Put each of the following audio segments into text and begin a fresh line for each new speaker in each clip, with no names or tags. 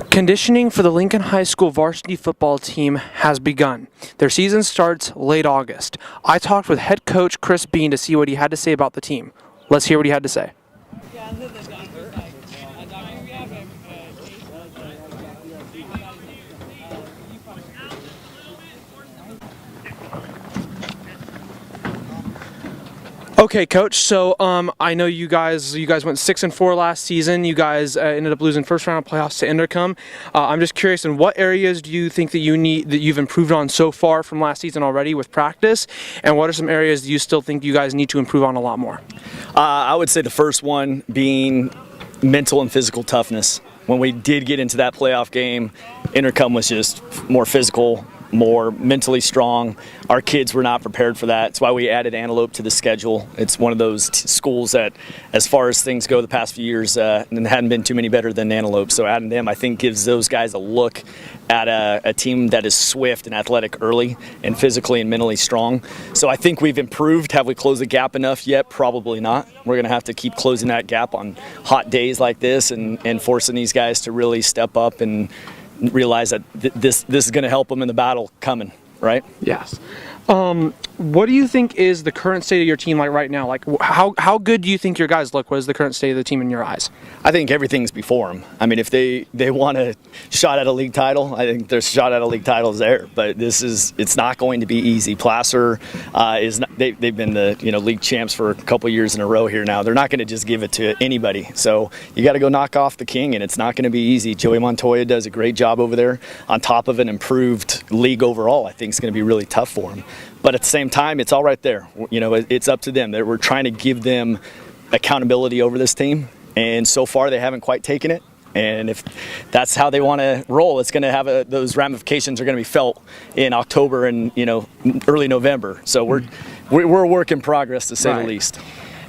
Conditioning for the Lincoln High School varsity football team has begun. Their season starts late August. I talked with head coach Chris Bean to see what he had to say about the team. Let's hear what he had to say. Okay, Coach. So I know you guys went 6-4 last season. You guys ended up losing first round of playoffs to Intercom. I'm just curious, in what areas do you think that you've improved on so far from last season already with practice, and what are some areas do you still think you guys need to improve on a lot more?
I would say the first one being mental and physical toughness. When we did get into that playoff game, Intercom was just more physical, more mentally strong. Our kids were not prepared for that. That's why we added Antelope to the schedule. It's one of those schools that, as far as things go the past few years, hadn't been too many better than Antelope. So adding them, I think, gives those guys a look at a team that is swift and athletic early and physically and mentally strong. So I think we've improved. Have we closed the gap enough yet? Probably not. We're going to have to keep closing that gap on hot days like this and forcing these guys to really step up and realize that this is going to help them in the battle coming, right?
Yes. What do you think is the current state of your team like right now? Like, how good do you think your guys look? What is the current state of the team in your eyes?
I think everything's before them. I mean, if they want a shot at a league title, I think there's shot at a league title is there. But it's not going to be easy. Placer they've been the league champs for a couple years in a row here now. They're not going to just give it to anybody. So you got to go knock off the king, and it's not going to be easy. Joey Montoya does a great job over there. On top of an improved league overall, I think it's going to be really tough for them. But at the same time, it's all right there. It's up to them. We're trying to give them accountability over this team, and so far they haven't quite taken it. And if that's how they want to roll, it's going to have those ramifications are going to be felt in October and early November. So we're a work in progress, to say the least.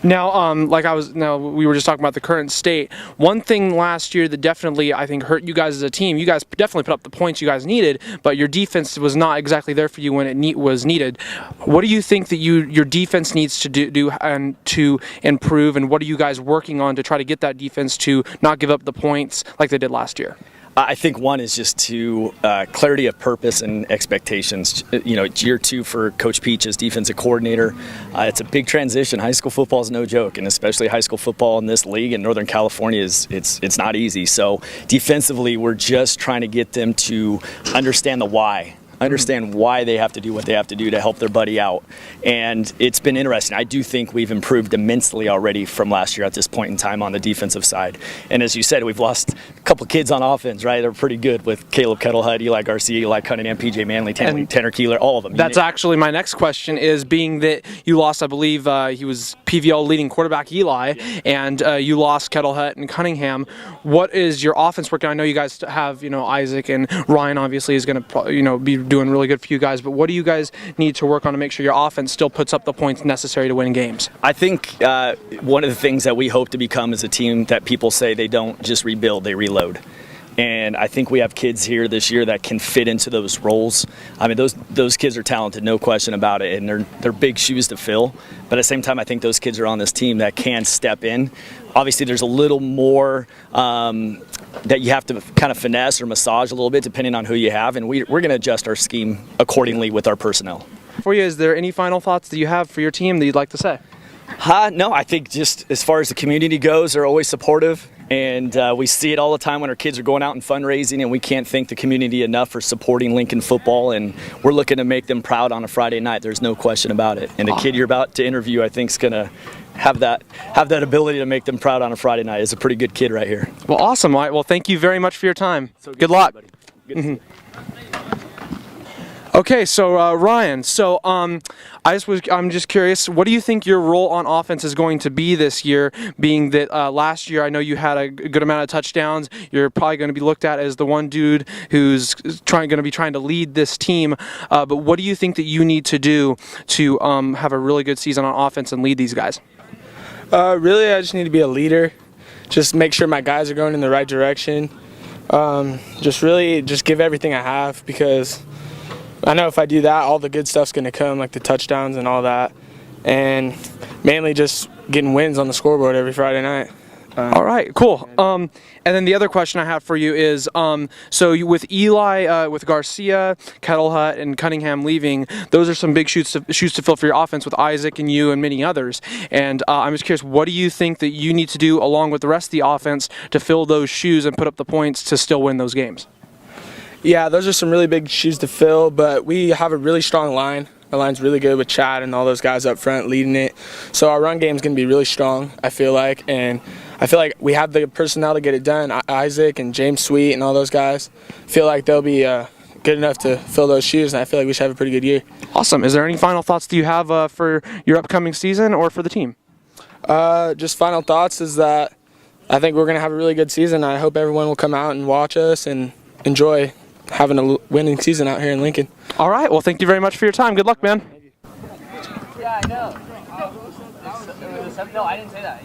Now, we were just talking about the current state. One thing last year that definitely, I think, hurt you guys as a team, you guys definitely put up the points you guys needed, but your defense was not exactly there for you when it was needed. What do you think that your defense needs to do and to improve, and what are you guys working on to try to get that defense to not give up the points like they did last year?
I think one is just to clarity of purpose and expectations. It's year 2 for Coach Peach as defensive coordinator. It's a big transition. High school football is no joke, and especially high school football in this league in Northern California it's not easy. So defensively, we're just trying to get them to understand the why. Understand why they have to do what they have to do to help their buddy out. And it's been interesting. I do think we've improved immensely already from last year at this point in time on the defensive side. And as you said, we've lost a couple kids on offense, right? They're pretty good with Caleb Kettlehut, Eli Garcia, Eli Cunningham, PJ Manley, Tanner Keeler, all of them.
That's actually my next question, is being that you lost, I believe, he was PVL leading quarterback Eli, and you lost Kettlehut and Cunningham. What is your offense working? I know you guys have, Isaac, and Ryan obviously is going to, be doing really good for you guys, but what do you guys need to work on to make sure your offense still puts up the points necessary to win games?
I think one of the things that we hope to become is a team that people say they don't just rebuild, they reload. And I think we have kids here this year that can fit into those roles. I mean, those kids are talented, no question about it, and they're big shoes to fill. But at the same time, I think those kids are on this team that can step in. Obviously, there's a little more that you have to kind of finesse or massage a little bit depending on who you have, and we're going to adjust our scheme accordingly with our personnel.
For you, is there any final thoughts that you have for your team that you'd like to say?
No, I think just as far as the community goes, they're always supportive. And we see it all the time when our kids are going out and fundraising, and we can't thank the community enough for supporting Lincoln football. And we're looking to make them proud on a Friday night. There's no question about it. And the kid you're about to interview, I think, is going to have that ability to make them proud on a Friday night. It's a pretty good kid right here.
Well, awesome. All right. Well, thank you very much for your time. So good luck. Good Okay, so Ryan, I'm just curious, what do you think your role on offense is going to be this year, being that last year I know you had a good amount of touchdowns. You're probably going to be looked at as the one dude who's going to be trying to lead this team, but what do you think that you need to do to have a really good season on offense and lead these guys?
Really, I just need to be a leader, just make sure my guys are going in the right direction, just give everything I have, because I know if I do that, all the good stuff's going to come, like the touchdowns and all that, and mainly just getting wins on the scoreboard every Friday night.
All right, cool. And then the other question I have for you is, with Eli, with Garcia, Kettlehut, and Cunningham leaving, those are some big shoes to fill for your offense with Isaac and you and many others. And I'm just curious, what do you think that you need to do along with the rest of the offense to fill those shoes and put up the points to still win those games?
Yeah, those are some really big shoes to fill, but we have a really strong line. Our line's really good with Chad and all those guys up front leading it. So our run game's going to be really strong, I feel like. And I feel like we have the personnel to get it done. Isaac and James Sweet and all those guys feel like they'll be good enough to fill those shoes, and I feel like we should have a pretty good year.
Awesome. Is there any final thoughts that you have for your upcoming season or for the team?
Just final thoughts is that I think we're going to have a really good season. I hope everyone will come out and watch us and enjoy having a winning season out here in Lincoln.
All right. Well, thank you very much for your time. Good luck, man.
Yeah, I know. No, I didn't say that.